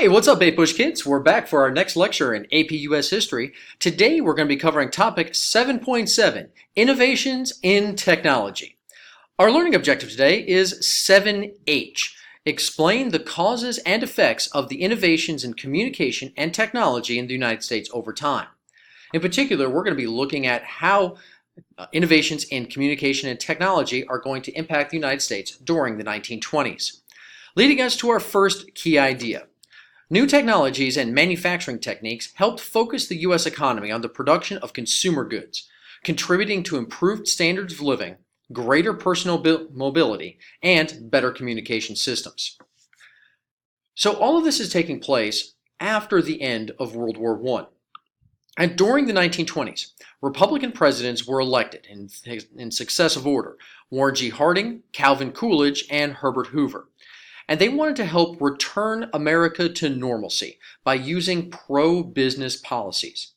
Hey, what's up, 8 Bush kids? We're back for our next lecture in AP US History. Today we're going to be covering topic 7.7, Innovations in Technology. Our learning objective today is 7H, explain the causes and effects of the innovations in communication and technology in the United States over time. In particular, we're going to be looking at how innovations in communication and technology are going to impact the United States during the 1920s. Leading us to our first key idea. New technologies and manufacturing techniques helped focus the U.S. economy on the production of consumer goods, contributing to improved standards of living, greater personal mobility, and better communication systems. So all of this is taking place after the end of World War I. And during the 1920s, Republican presidents were elected in successive order: Warren G. Harding, Calvin Coolidge, and Herbert Hoover. And they wanted to help return America to normalcy by using pro-business policies.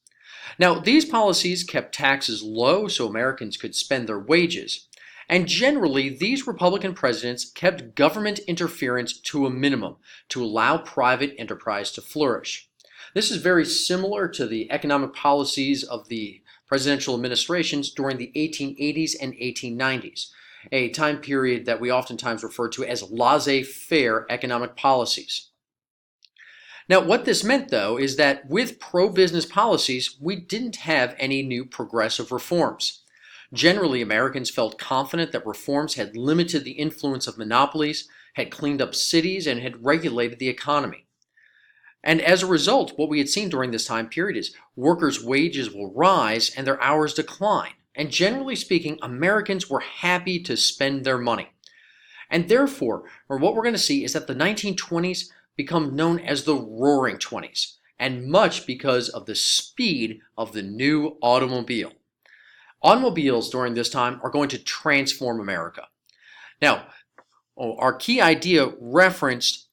Now, these policies kept taxes low so Americans could spend their wages. And generally, these Republican presidents kept government interference to a minimum to allow private enterprise to flourish. This is very similar to the economic policies of the presidential administrations during the 1880s and 1890s. A time period that we oftentimes refer to as laissez-faire economic policies. Now, what this meant, though, is that with pro-business policies, we didn't have any new progressive reforms. Generally, Americans felt confident that reforms had limited the influence of monopolies, had cleaned up cities, and had regulated the economy. And as a result, what we had seen during this time period is workers' wages will rise and their hours decline. And generally speaking, Americans were happy to spend their money. And therefore, what we're going to see is that the 1920s become known as the Roaring Twenties, and much because of the speed of the new automobile. Automobiles during this time are going to transform America. Now, our key idea referenced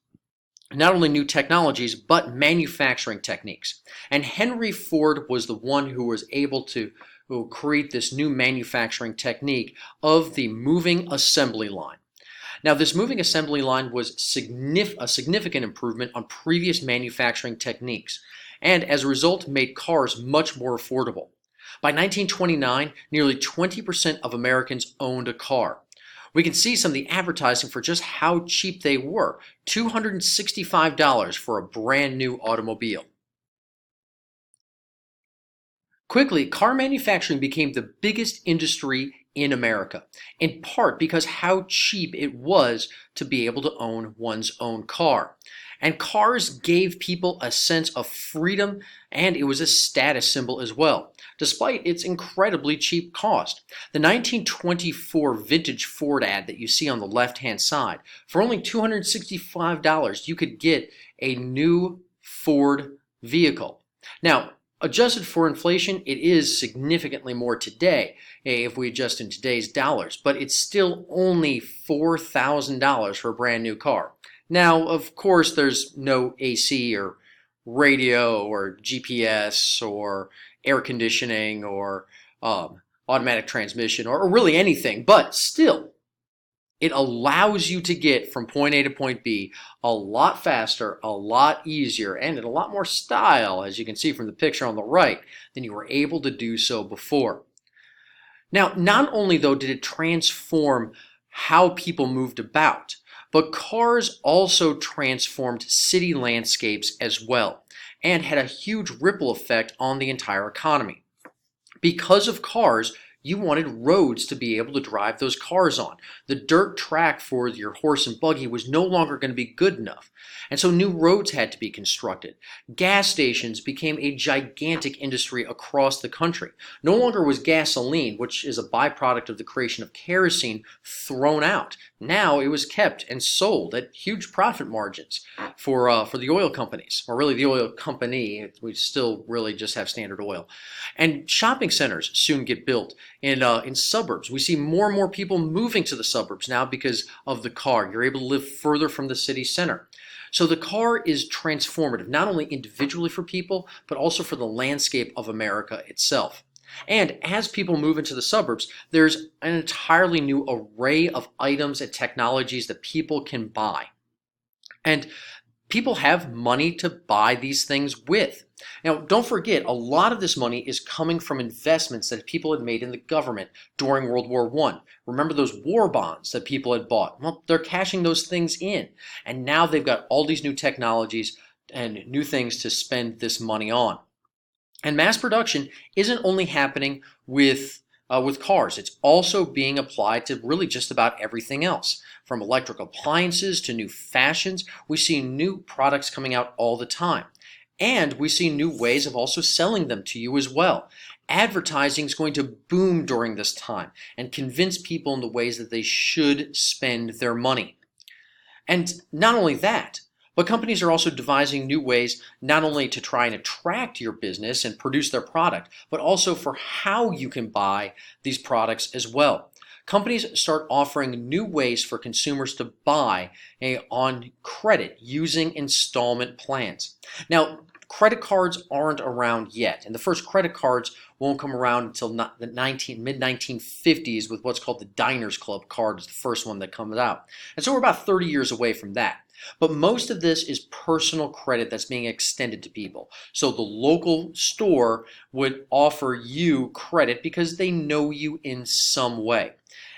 not only new technologies, but manufacturing techniques. And Henry Ford was the one who was able to create this new manufacturing technique of the moving assembly line. Now, this moving assembly line was a significant improvement on previous manufacturing techniques, and as a result made cars much more affordable. By 1929, nearly 20% of Americans owned a car. We can see some of the advertising for just how cheap they were: $265 for a brand new automobile. Quickly, car manufacturing became the biggest industry in America, in part because how cheap it was to be able to own one's own car. And cars gave people a sense of freedom, and it was a status symbol as well, despite its incredibly cheap cost. The 1924 vintage Ford ad that you see on the left-hand side, for only $265, you could get a new Ford vehicle. Now, adjusted for inflation, it is significantly more today, if we adjust in today's dollars, but it's still only $4,000 for a brand new car. Now, of course, there's no AC or radio or GPS or air conditioning or automatic transmission or really anything, but still, it allows you to get from point A to point B a lot faster, a lot easier, and in a lot more style, as you can see from the picture on the right, than you were able to do so before. Now, not only, though, did it transform how people moved about, but cars also transformed city landscapes as well, and had a huge ripple effect on the entire economy. Because of cars, you wanted roads to be able to drive those cars on. The dirt track for your horse and buggy was no longer going to be good enough, and so new roads had to be constructed. Gas stations became a gigantic industry across the country. No longer was gasoline, which is a byproduct of the creation of kerosene, thrown out. Now it was kept and sold at huge profit margins for the oil companies, or really the oil company. We still really just have Standard Oil. And shopping centers soon get built in suburbs. We see more and more people moving to the suburbs now because of the car. You're able to live further from the city center. So the car is transformative, not only individually for people, but also for the landscape of America itself. And as people move into the suburbs, there's an entirely new array of items and technologies that people can buy. And people have money to buy these things with. Now, don't forget, a lot of this money is coming from investments that people had made in the government during World War I. Remember those war bonds that people had bought? Well, they're cashing those things in. And now they've got all these new technologies and new things to spend this money on. And mass production isn't only happening with cars. It's also being applied to really just about everything else. From electric appliances to new fashions, we see new products coming out all the time. And we see new ways of also selling them to you as well. Advertising is going to boom during this time and convince people in the ways that they should spend their money. And not only that, but companies are also devising new ways not only to try and attract your business and produce their product, but also for how you can buy these products as well. Companies start offering new ways for consumers to buy on credit using installment plans. Now, credit cards aren't around yet, and the first credit cards won't come around until the mid-1950s with what's called the Diners Club card is the first one that comes out. And so we're about 30 years away from that. But most of this is personal credit that's being extended to people. So the local store would offer you credit because they know you in some way.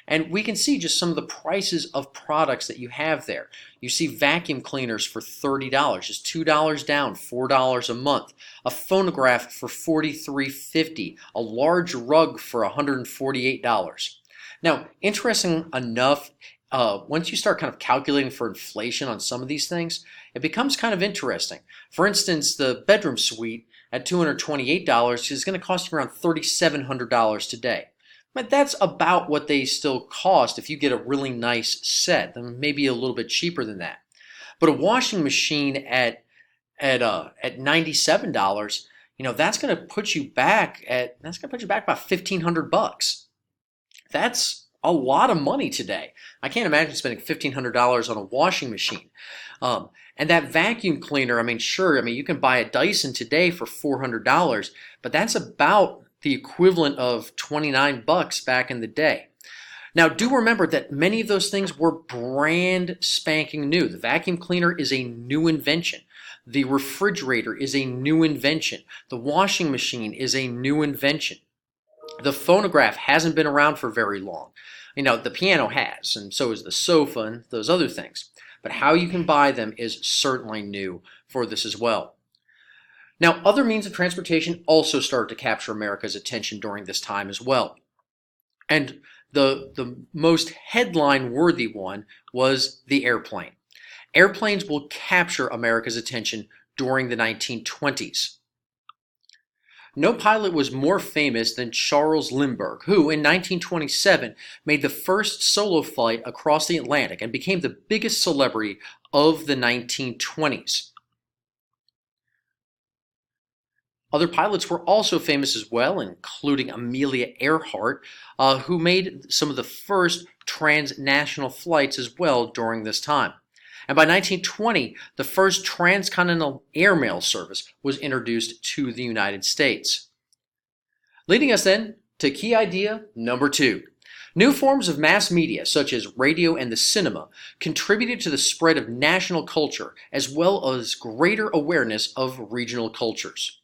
And we can see just some of the prices of products that you have there. You see vacuum cleaners for $30, just $2 down, $4 a month. A phonograph for $43.50. A large rug for $148. Now, interesting enough, once you start kind of calculating for inflation on some of these things, it becomes kind of interesting. For instance, the bedroom suite at $228 is going to cost you around $3,700 today. But that's about what they still cost if you get a really nice set, maybe a little bit cheaper than that. But a washing machine at $97, that's going to put you back about $1,500. That's a lot of money today. I can't imagine spending $1,500 on a washing machine. And that vacuum cleaner, you can buy a Dyson today for $400, but that's about the equivalent of $29 back in the day. Now, do remember that many of those things were brand spanking new. The vacuum cleaner is a new invention. The refrigerator is a new invention. The washing machine is a new invention. The phonograph hasn't been around for very long. The piano has, and so is the sofa and those other things. But how you can buy them is certainly new for this as well. Now, other means of transportation also started to capture America's attention during this time as well. And the most headline-worthy one was the airplane. Airplanes will capture America's attention during the 1920s. No pilot was more famous than Charles Lindbergh, who in 1927 made the first solo flight across the Atlantic and became the biggest celebrity of the 1920s. Other pilots were also famous as well, including Amelia Earhart, who made some of the first transnational flights as well during this time. And by 1920, the first transcontinental airmail service was introduced to the United States. Leading us then to key idea number 2. New forms of mass media, such as radio and the cinema, contributed to the spread of national culture as well as greater awareness of regional cultures.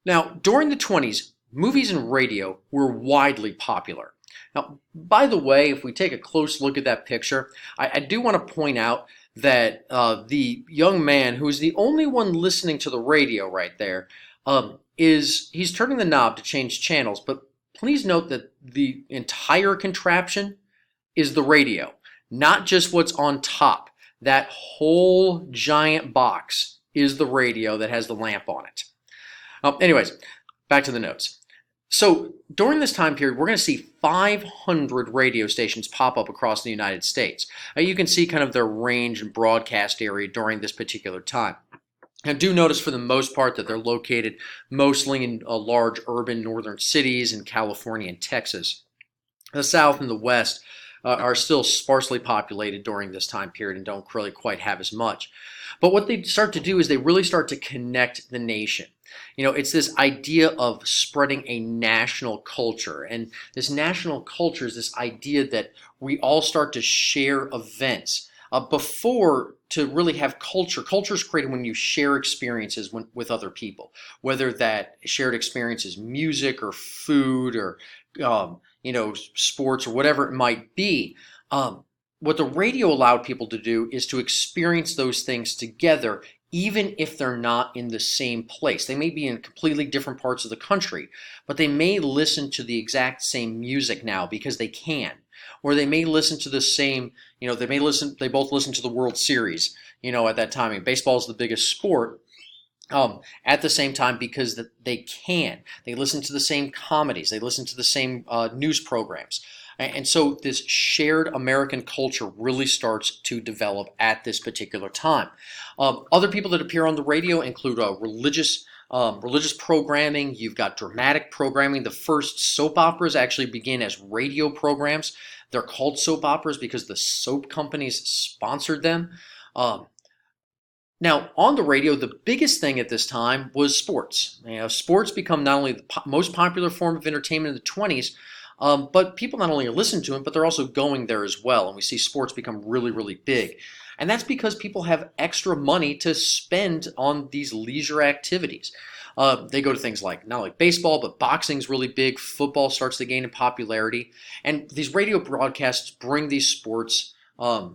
Now, during the 20s, movies and radio were widely popular. Now, by the way, if we take a close look at that picture, I do want to point out that the young man who is the only one listening to the radio right there he's turning the knob to change channels, but please note that the entire contraption is the radio, not just what's on top. That whole giant box is the radio that has the lamp on it. Anyways, back to the notes. So during this time period, we're going to see 500 radio stations pop up across the United States. You can see kind of their range and broadcast area during this particular time. Now, do notice for the most part that they're located mostly in large urban northern cities in California and Texas. The South and the West are still sparsely populated during this time period and don't really quite have as much. But what they start to do is they really start to connect the nation. It's this idea of spreading a national culture. And this national culture is this idea that we all start to share events. Before, to really have culture is created when you share experiences with other people, whether that shared experience is music or food or sports or whatever it might be. What the radio allowed people to do is to experience those things together, even if they're not in the same place. They may be in completely different parts of the country, but they may listen to the exact same music now because they can. Or they may listen to the same, they both listen to the World Series, at that time. I mean, baseball is the biggest sport. At the same time, because they can. They listen to the same comedies. They listen to the same news programs. And so this shared American culture really starts to develop at this particular time. Other people that appear on the radio include religious programming. You've got dramatic programming. The first soap operas actually begin as radio programs. They're called soap operas because the soap companies sponsored them. Now, on the radio, the biggest thing at this time was sports. Sports become not only the most popular form of entertainment in the 20s, but people not only listen to it, but they're also going there as well. And we see sports become really, really big. And that's because people have extra money to spend on these leisure activities. They go to things like, not like baseball, but boxing's really big. Football starts to gain in popularity. And these radio broadcasts bring these sports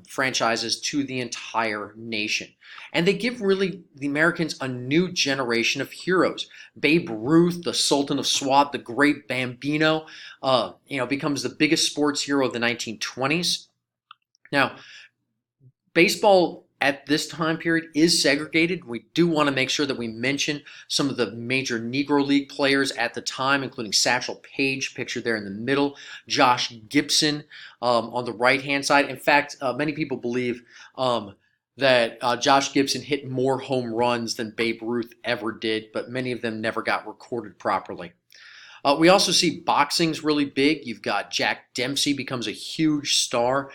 franchises to the entire nation. And they give really the Americans a new generation of heroes. Babe Ruth, the Sultan of SWAT, the great Bambino, becomes the biggest sports hero of the 1920s. Now, baseball at this time period is segregated. We do want to make sure that we mention some of the major Negro League players at the time, including Satchel Paige, pictured there in the middle, Josh Gibson on the right-hand side. In fact, many people believe that Josh Gibson hit more home runs than Babe Ruth ever did, but many of them never got recorded properly. We also see boxing's really big. You've got Jack Dempsey becomes a huge star.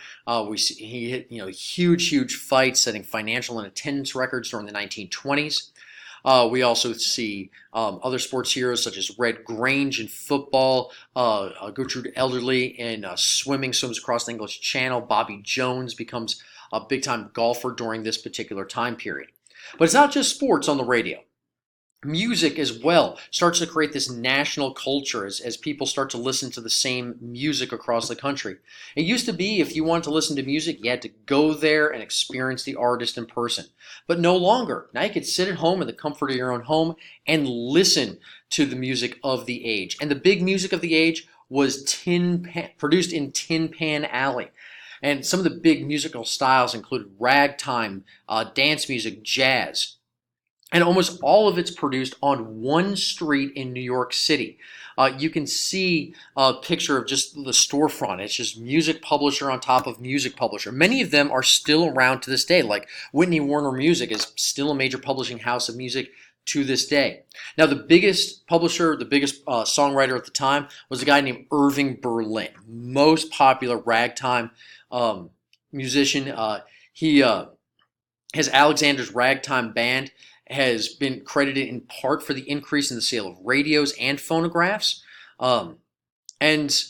We see he hit huge fights, setting financial and attendance records during the 1920s. We also see other sports heroes such as Red Grange in football, Gertrude Elderly in swimming, swims across the English Channel. Bobby Jones becomes a big-time golfer during this particular time period. But it's not just sports on the radio. Music as well starts to create this national culture as people start to listen to the same music across the country. It used to be if you wanted to listen to music, you had to go there and experience the artist in person. But no longer. Now you could sit at home in the comfort of your own home and listen to the music of the age. And the big music of the age was produced in Tin Pan Alley. And some of the big musical styles included ragtime, dance music, jazz. And almost all of it's produced on one street in New York City. You can see a picture of just the storefront. It's just music publisher on top of music publisher. Many of them are still around to this day, like Whitney Warner Music is still a major publishing house of music to this day. Now, the biggest publisher, the biggest songwriter at the time was a guy named Irving Berlin, most popular ragtime musician. He has Alexander's Ragtime Band, has been credited in part for the increase in the sale of radios and phonographs, and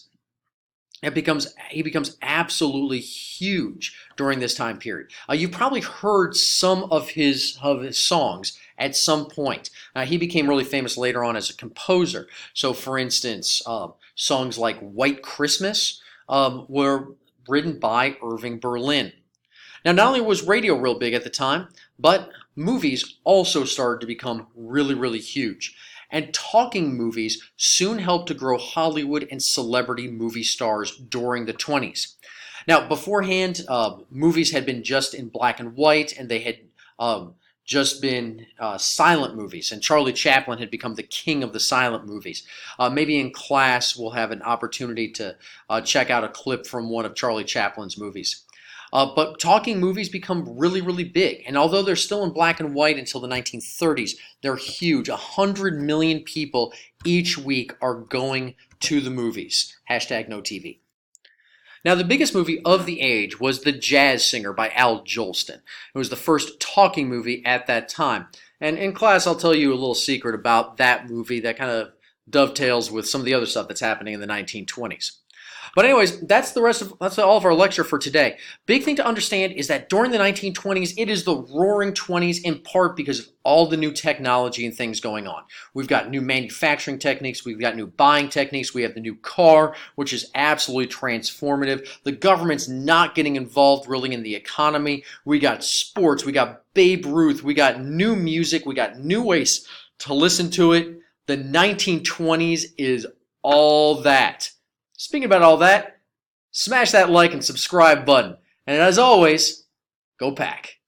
he becomes absolutely huge during this time period. You've probably heard some of his songs at some point. He became really famous later on as a composer. So, for instance, songs like White Christmas were written by Irving Berlin. Now, not only was radio real big at the time, but movies also started to become really, really huge. And talking movies soon helped to grow Hollywood and celebrity movie stars during the 20s. Now, beforehand, movies had been just in black and white, and they had just been silent movies. And Charlie Chaplin had become the king of the silent movies. Maybe in class we'll have an opportunity to check out a clip from one of Charlie Chaplin's movies. But talking movies become really, really big. And although they're still in black and white until the 1930s, they're huge. 100 million people each week are going to the movies. Hashtag no TV. Now, the biggest movie of the age was The Jazz Singer by Al Jolson. It was the first talking movie at that time. And in class, I'll tell you a little secret about that movie that kind of dovetails with some of the other stuff that's happening in the 1920s. But anyways, that's all of our lecture for today. Big thing to understand is that during the 1920s, it is the roaring 20s in part because of all the new technology and things going on. We've got new manufacturing techniques, we've got new buying techniques, we have the new car, which is absolutely transformative. The government's not getting involved really in the economy. We got sports, we got Babe Ruth, we got new music, we got new ways to listen to it. The 1920s is all that. Speaking about all that, smash that like and subscribe button. And as always, go Pack.